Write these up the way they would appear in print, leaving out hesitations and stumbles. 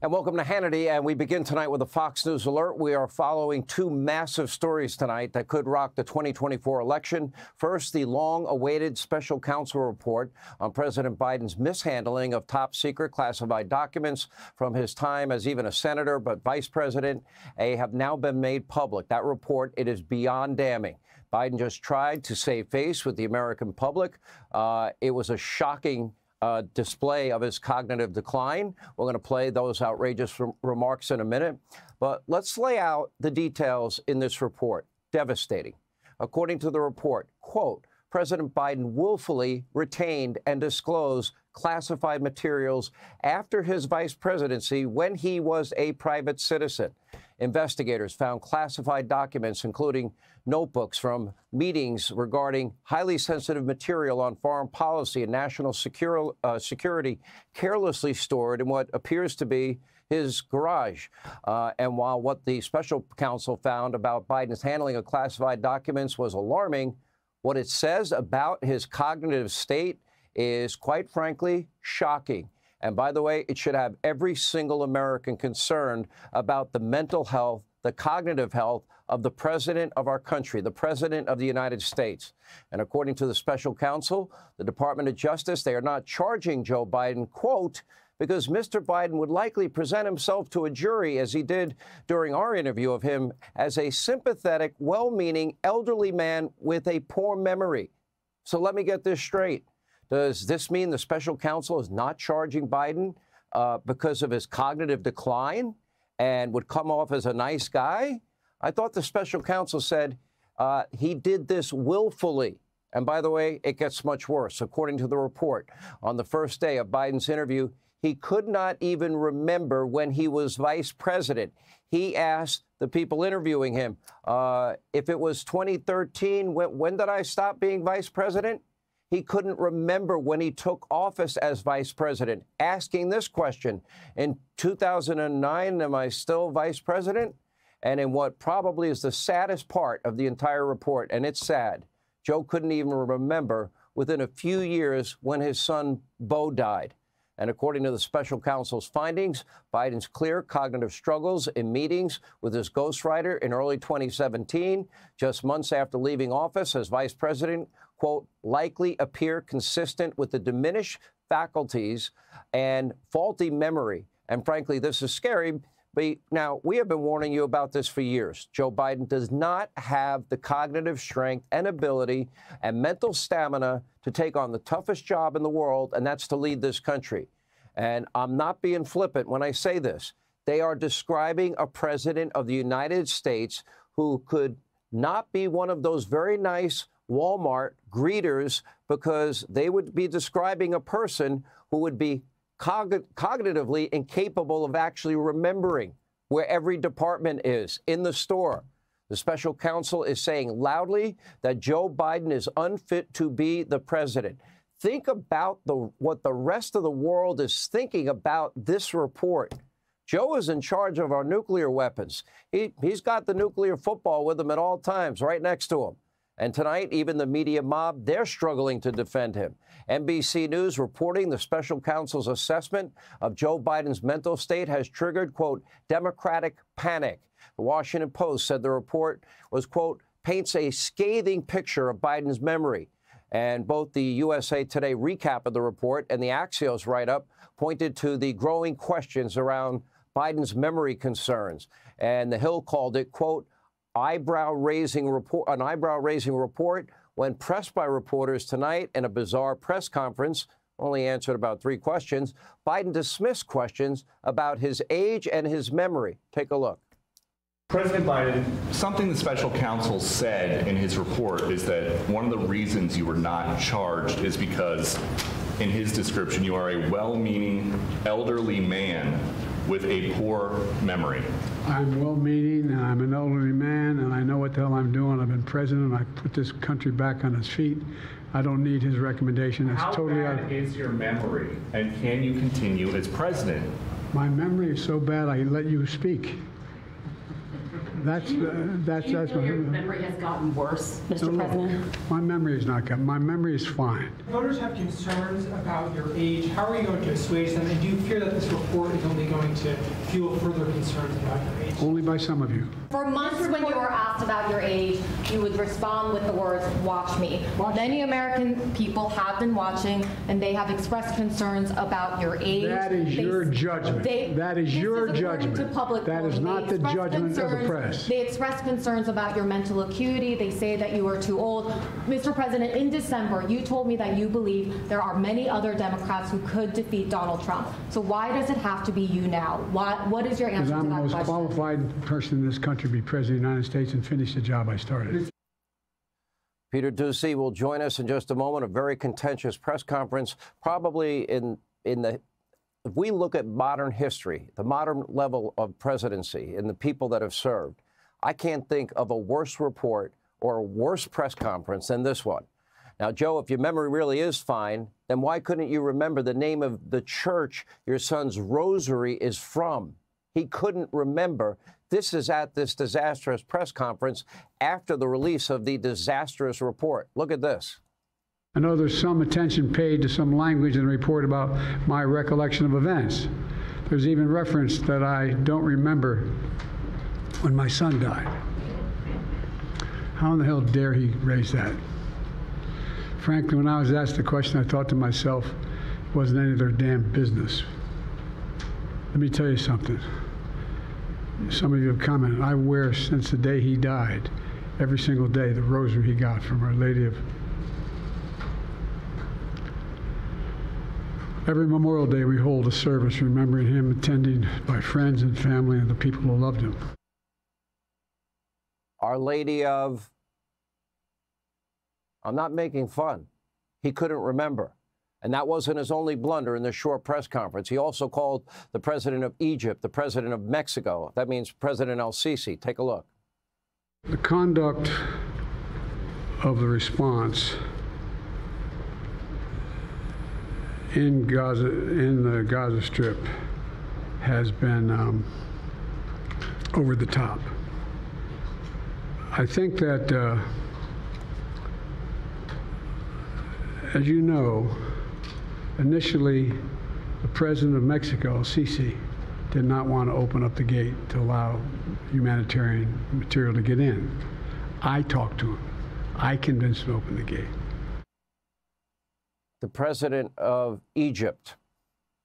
And welcome to Hannity, and we begin tonight with a Fox News alert. We are following two massive stories tonight that could rock the 2024 election. First, the long-awaited special counsel report on President Biden's mishandling of top-secret classified documents from his time as even a senator, but vice president, have now been made public. That report, it is beyond damning. Biden just tried to save face with the American public. It was a shocking display of his cognitive decline. We're going to play those outrageous remarks in a minute. But let's lay out the details in this report. Devastating. According to the report, quote, President Biden willfully retained and disclosed classified materials after his vice presidency when he was a private citizen. Investigators found classified documents, including notebooks from meetings regarding highly sensitive material on foreign policy and national security, carelessly stored in what appears to be his garage. And while what the special counsel found about Biden's handling of classified documents was alarming, what it says about his cognitive state is, quite frankly, shocking. And by the way, it should have every single American concerned about the mental health, the cognitive health of the president of our country, the president of the United States. And according to the special counsel, the Department of Justice, they are not charging Joe Biden, quote, because Mr. Biden would likely present himself to a jury, as he did during our interview of him, as a sympathetic, well-meaning elderly man with a poor memory. So let me get this straight. Does this mean the special counsel is not charging Biden because of his cognitive decline and would come off as a nice guy? I thought the special counsel said he did this willfully. And by the way, it gets much worse. According to the report, on the first day of Biden's interview, he could not even remember when he was vice president. He asked the people interviewing him, if it was 2013, when did I stop being vice president? He couldn't remember when he took office as vice president, asking this question, in 2009, am I still vice president? And in what probably is the saddest part of the entire report, and it's sad, Joe couldn't even remember within a few years when his son, Beau, died. And according to the special counsel's findings, Biden's clear cognitive struggles in meetings with his ghostwriter in early 2017, just months after leaving office as vice president, quote, likely appear consistent with the diminished faculties and faulty memory. And frankly, this is scary. But now, we have been warning you about this for years. Joe Biden does not have the cognitive strength and ability and mental stamina to take on the toughest job in the world, and that's to lead this country. And I'm not being flippant when I say this. They are describing a president of the United States who could not be one of those very nice Walmart greeters, because they would be describing a person who would be cognitively incapable of actually remembering where every department is in the store. The special counsel is saying loudly that Joe Biden is unfit to be the president. Think about what the rest of the world is thinking about this report. Joe is in charge of our nuclear weapons. He's got the nuclear football with him at all times, right next to him. And tonight, even the media mob, they're struggling to defend him. NBC News reporting the special counsel's assessment of Joe Biden's mental state has triggered, quote, Democratic panic. The Washington Post said the report was, quote, paints a scathing picture of Biden's memory. And both the USA Today recap of the report and the Axios write-up pointed to the growing questions around Biden's memory concerns. And The Hill called it, quote, an eyebrow-raising report when pressed by reporters tonight in a bizarre press conference. Only answered about 3 questions. Biden dismissed questions about his age and his memory. Take a look. President Biden, something the special counsel said in his report is that one of the reasons you were not charged is because, in his description, you are a well-meaning elderly man with a poor memory. I'm well-meaning, and I'm an elderly man, and I know what the hell I'm doing. I've been president. I put this country back on its feet. I don't need his recommendation. It's How totally bad is your memory, and can you continue as president? My memory is so bad, I let you speak. That's your memory has gotten worse, Mr. President? My memory is not good. My memory is fine. Voters have concerns about your age. How are you going to assuage them? And do you fear that this report is only going to fuel further concerns about your age? Only by some of you. For months when you were asked about your age, you would respond with the words, watch me. Many American people have been watching, and they have expressed concerns about your age. That is your judgment. That is your judgment. That is not the judgment of the press. They expressed concerns about your mental acuity. They say that you are too old. Mr. President, in December, you told me that you believe there are many other Democrats who could defeat Donald Trump. So why does it have to be you now? What is your answer to that question? Because I'm the most qualified person in this country to be President of the United States and finish the job I started. Peter Doocy will join us in just a moment. A very contentious press conference, probably in the, if we look at modern history, the modern level of presidency and the people that have served, I can't think of a worse report or a worse press conference than this one. Now, Joe, if your memory really is fine, then why couldn't you remember the name of the church your son's rosary is from? He couldn't remember. This is at this disastrous press conference after the release of the disastrous report. Look at this. I know there's some attention paid to some language in the report about my recollection of events. There's even reference that I don't remember when my son died. How in the hell dare he raise that? Frankly, when I was asked the question, I thought to myself, it wasn't any of their damn business. Let me tell you something. Some of you have commented, I wear since the day he died, every single day, the rosary he got from Our Lady of... Every Memorial Day we hold a service remembering him, attended by friends and family and the people who loved him. Our Lady of... I'm not making fun. He couldn't remember. And that wasn't his only blunder in this short press conference. He also called the president of Egypt, the president of Mexico. That means President el-Sisi. Take a look. The conduct of the response in Gaza, in the Gaza Strip, has been over the top. I think that, as you know, initially, the president of Mexico, el-Sisi, did not want to open up the gate to allow humanitarian material to get in. I talked to him. I convinced him to open the gate. The president of Egypt,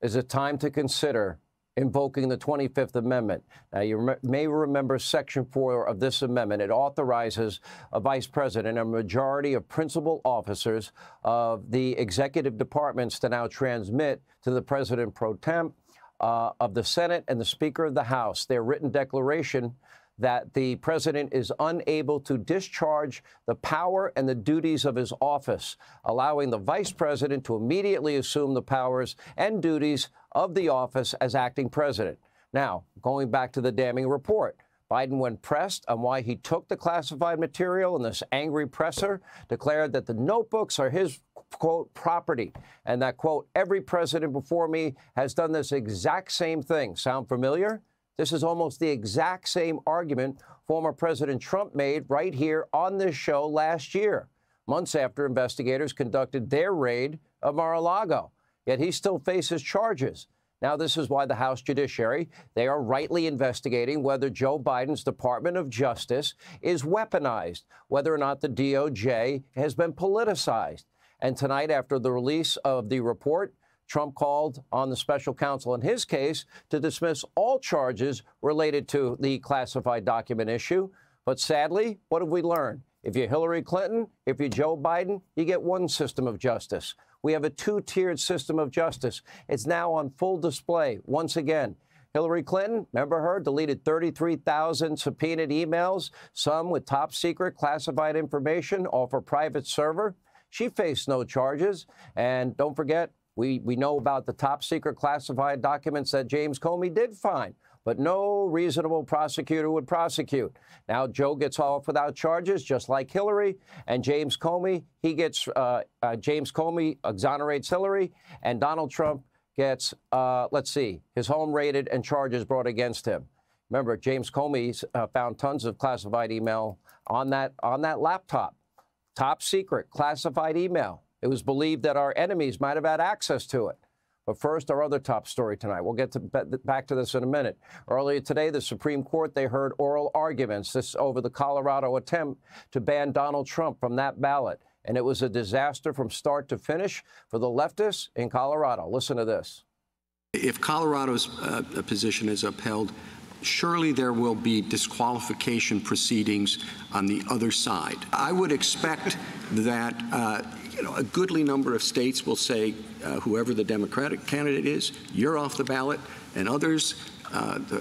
is it time to consider invoking the 25th Amendment? Now, you may remember Section 4 of this amendment. It authorizes a vice president, a majority of principal officers of the executive departments to now transmit to the president pro tem of the Senate and the Speaker of the House their written declaration that the president is unable to discharge the power and the duties of his office, allowing the vice president to immediately assume the powers and duties of the office as acting president. Now, going back to the damning report, Biden, when pressed on why he took the classified material, and this angry presser declared that the notebooks are his, quote, property, and that, quote, every president before me has done this exact same thing. Sound familiar? This is almost the exact same argument former President Trump made right here on this show last year, months after investigators conducted their raid of Mar-a-Lago. Yet he still faces charges. Now, this is why the House Judiciary, they are rightly investigating whether Joe Biden's Department of Justice is weaponized, whether or not the DOJ has been politicized. And tonight, after the release of the report, Trump called on the special counsel in his case to dismiss all charges related to the classified document issue. But sadly, what have we learned? If you're Hillary Clinton, if you're Joe Biden, you get one system of justice. We have a two-tiered system of justice. It's now on full display once again. Hillary Clinton, remember her, deleted 33,000 subpoenaed emails, some with top-secret classified information off her private server. She faced no charges. And don't forget, we know about the top-secret classified documents that James Comey did find, but no reasonable prosecutor would prosecute. Now, Joe gets off without charges, just like Hillary, and James Comey, James Comey exonerates Hillary, and Donald Trump gets, his home raided and charges brought against him. Remember, James Comey found tons of classified email on that laptop. Top secret, classified email. It was believed that our enemies might have had access to it. But first, our other top story tonight. We'll get back to this in a minute. Earlier today, the Supreme Court, they heard oral arguments over the Colorado attempt to ban Donald Trump from that ballot. And it was a disaster from start to finish for the leftists in Colorado. Listen to this. If Colorado's position is upheld, surely there will be disqualification proceedings on the other side. I would expect that a goodly number of states will say, whoever the Democratic candidate is, you're off the ballot, and others,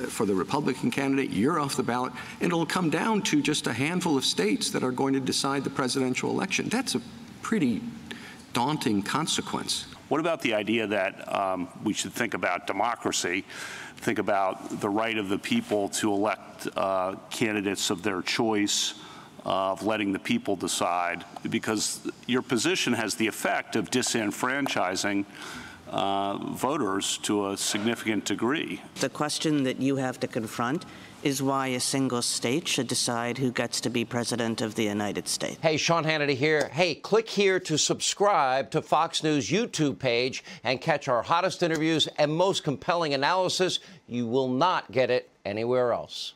for the Republican candidate, you're off the ballot. And it'll come down to just a handful of states that are going to decide the presidential election. That's a pretty daunting consequence. What about the idea that we should think about democracy, think about the right of the people to elect candidates of their choice, of letting the people decide, because your position has the effect of disenfranchising voters to a significant degree. The question that you have to confront is why a single state should decide who gets to be president of the United States. Hey, Sean Hannity here. Hey, click here to subscribe to Fox News YouTube page and catch our hottest interviews and most compelling analysis. You will not get it anywhere else.